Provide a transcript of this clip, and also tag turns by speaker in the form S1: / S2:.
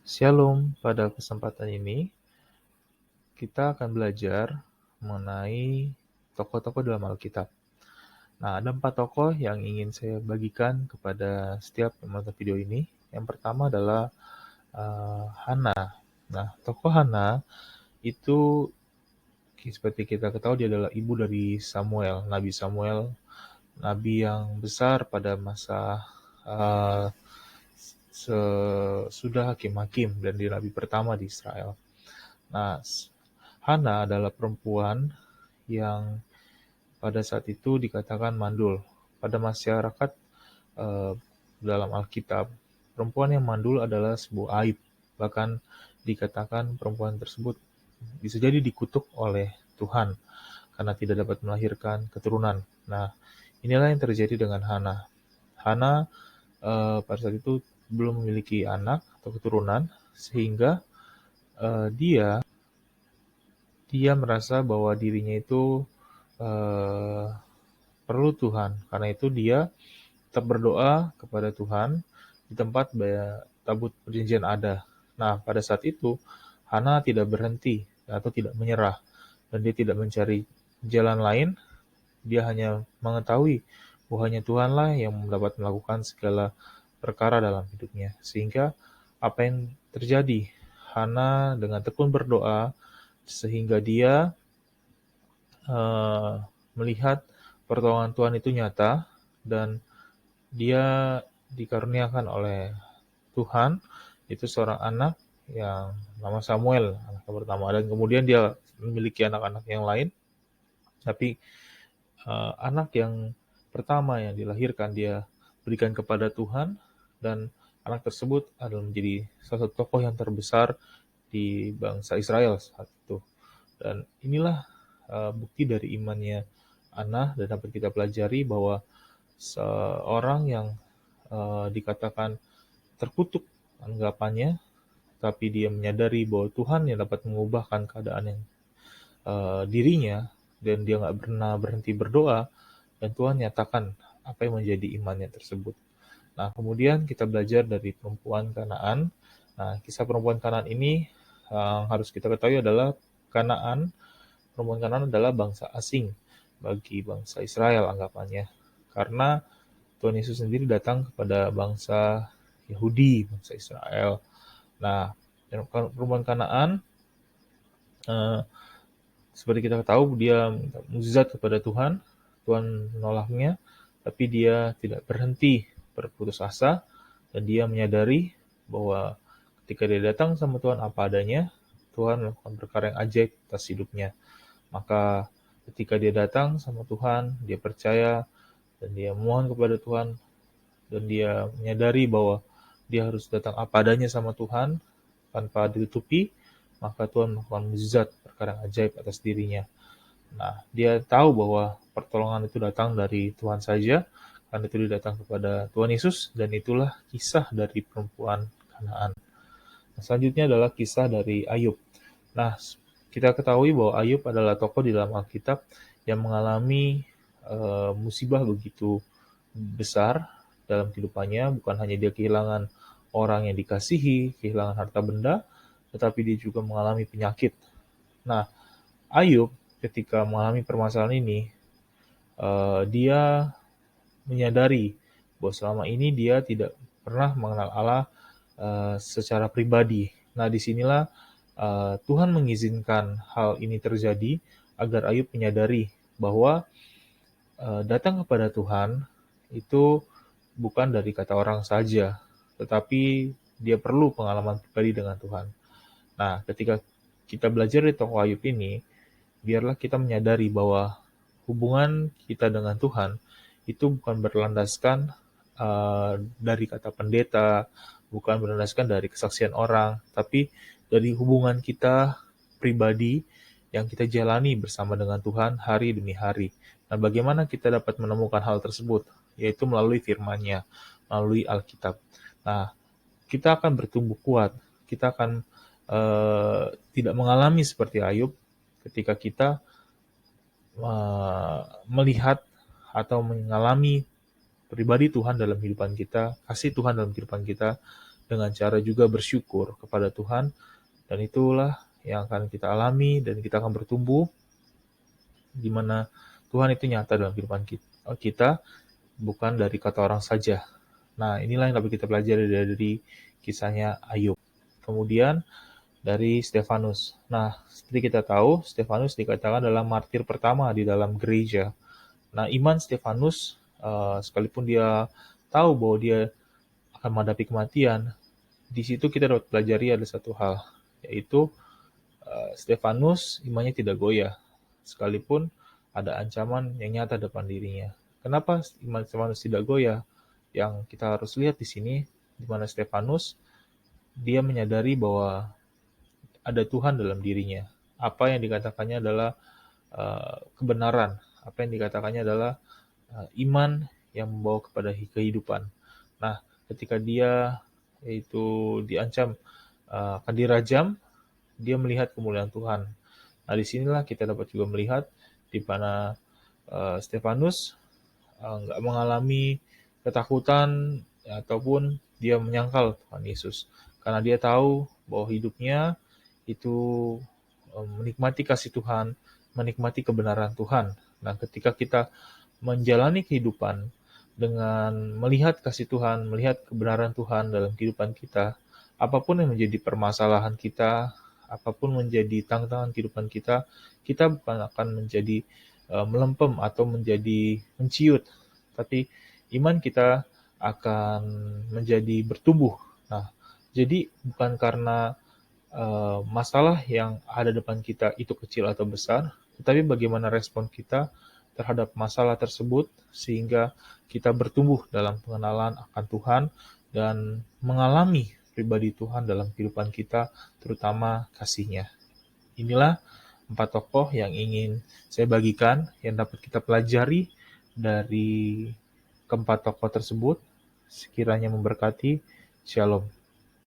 S1: Shalom, pada kesempatan ini kita akan belajar mengenai tokoh-tokoh dalam Alkitab. Nah, ada 4 tokoh yang ingin saya bagikan kepada setiap yang menonton video ini. Yang pertama adalah Hana. Nah, tokoh Hana itu seperti kita ketahui dia adalah ibu dari Samuel, Nabi Samuel, nabi yang besar pada masa uh, sesudah Hakim-Hakim dan dia nabi pertama di Israel. Nah, Hana adalah perempuan yang pada saat itu dikatakan mandul. Pada masyarakat eh, dalam Alkitab, perempuan yang mandul adalah sebuah aib. Bahkan dikatakan perempuan tersebut bisa jadi dikutuk oleh Tuhan karena tidak dapat melahirkan keturunan. Nah, inilah yang terjadi dengan Hana. Hana pada saat itu belum memiliki anak atau keturunan, sehingga dia merasa bahwa dirinya itu eh, perlu Tuhan. Karena itu dia tetap berdoa kepada Tuhan di tempat tabut perjanjian ada. Nah, pada saat itu Hana tidak berhenti atau tidak menyerah dan dia tidak mencari jalan lain. Dia hanya mengetahui bahwa hanya Tuhanlah yang dapat melakukan segala perkara dalam hidupnya. Sehingga apa yang terjadi? Hana dengan tekun berdoa sehingga dia melihat pertolongan Tuhan itu nyata dan dia dikaruniakan oleh Tuhan itu seorang anak yang nama Samuel, anak yang pertama, dan kemudian dia memiliki anak-anak yang lain, tapi anak yang pertama yang dilahirkan dia berikan kepada Tuhan, dan anak tersebut adalah menjadi salah satu tokoh yang terbesar di bangsa Israel saat itu. Dan inilah bukti dari imannya Ana, dan dapat kita pelajari bahwa seorang yang dikatakan terkutuk anggapannya, tapi dia menyadari bahwa Tuhan yang dapat mengubahkan keadaan yang dirinya, dan dia nggak pernah berhenti berdoa, dan Tuhan nyatakan apa yang menjadi imannya tersebut. Nah, kemudian kita belajar dari perempuan Kanaan. Nah, kisah perempuan Kanaan ini yang harus kita ketahui adalah perempuan Kanaan adalah bangsa asing bagi bangsa Israel anggapannya. Karena Tuhan Yesus sendiri datang kepada bangsa Yahudi, bangsa Israel. Nah, perempuan Kanaan eh, seperti kita tahu dia minta mukjizat kepada Tuhan. Tuhan menolaknya, tapi dia tidak berhenti berputus asa dan dia menyadari bahwa ketika dia datang sama Tuhan apa adanya, Tuhan melakukan perkara yang ajaib atas hidupnya. Maka ketika dia datang sama Tuhan, dia percaya dan dia mohon kepada Tuhan, dan dia menyadari bahwa dia harus datang apa adanya sama Tuhan tanpa ditutupi, maka Tuhan melakukan mukjizat perkara yang ajaib atas dirinya. Nah, dia tahu bahwa pertolongan itu datang dari Tuhan saja, karena itu dia datang kepada Tuhan Yesus, dan itulah kisah dari perempuan Kanaan. Nah, selanjutnya adalah kisah dari Ayub. Nah, kita ketahui bahwa Ayub adalah tokoh di dalam Alkitab yang mengalami musibah begitu besar dalam kehidupannya. Bukan hanya dia kehilangan orang yang dikasihi, kehilangan harta benda, tetapi dia juga mengalami penyakit. Nah, Ayub ketika mengalami permasalahan ini, dia menyadari bahwa selama ini dia tidak pernah mengenal Allah secara pribadi. Nah, disinilah Tuhan mengizinkan hal ini terjadi agar Ayub menyadari bahwa datang kepada Tuhan itu bukan dari kata orang saja, tetapi dia perlu pengalaman pribadi dengan Tuhan. Nah, ketika kita belajar di tokoh Ayub ini, biarlah kita menyadari bahwa hubungan kita dengan Tuhan itu bukan berlandaskan dari kata pendeta, bukan berlandaskan dari kesaksian orang, tapi dari hubungan kita pribadi yang kita jalani bersama dengan Tuhan hari demi hari. Nah, bagaimana kita dapat menemukan hal tersebut? Yaitu melalui firman-Nya, melalui Alkitab. Nah, kita akan bertumbuh kuat, kita akan tidak mengalami seperti Ayub ketika kita melihat atau mengalami pribadi Tuhan dalam kehidupan kita, kasih Tuhan dalam kehidupan kita, dengan cara juga bersyukur kepada Tuhan, dan itulah yang akan kita alami dan kita akan bertumbuh, di mana Tuhan itu nyata dalam kehidupan kita, bukan dari kata orang saja. Nah, inilah yang dapat kita pelajari dari kisahnya Ayub. Kemudian dari Stefanus. Nah, seperti kita tahu, Stefanus dikatakan adalah martir pertama di dalam gereja. Nah, iman Stefanus, sekalipun dia tahu bahwa dia akan menghadapi kematian, di situ kita dapat pelajari ada satu hal, yaitu Stefanus imannya tidak goyah, sekalipun ada ancaman yang nyata depan dirinya. Kenapa iman Stefanus tidak goyah? Yang kita harus lihat di sini, di mana Stefanus, dia menyadari bahwa ada Tuhan dalam dirinya. Apa yang dikatakannya adalah kebenaran. Apa yang dikatakannya adalah iman yang membawa kepada kehidupan. Nah, ketika dia itu diancam akan dirajam, dia melihat kemuliaan Tuhan. Nah, disinilah kita dapat juga melihat di mana Stefanus nggak mengalami ketakutan ataupun dia menyangkal Tuhan Yesus, karena dia tahu bahwa hidupnya itu menikmati kasih Tuhan, menikmati kebenaran Tuhan. Nah, ketika kita menjalani kehidupan dengan melihat kasih Tuhan, melihat kebenaran Tuhan dalam kehidupan kita, apapun yang menjadi permasalahan kita, apapun menjadi tantangan kehidupan kita, kita bukan akan menjadi melempem atau menjadi menciut, tapi iman kita akan menjadi bertumbuh. Nah, jadi bukan karena masalah yang ada depan kita itu kecil atau besar, tetapi bagaimana respon kita terhadap masalah tersebut sehingga kita bertumbuh dalam pengenalan akan Tuhan dan mengalami pribadi Tuhan dalam kehidupan kita, terutama kasih-Nya. Inilah 4 tokoh yang ingin saya bagikan yang dapat kita pelajari dari keempat tokoh tersebut. Sekiranya memberkati. Shalom.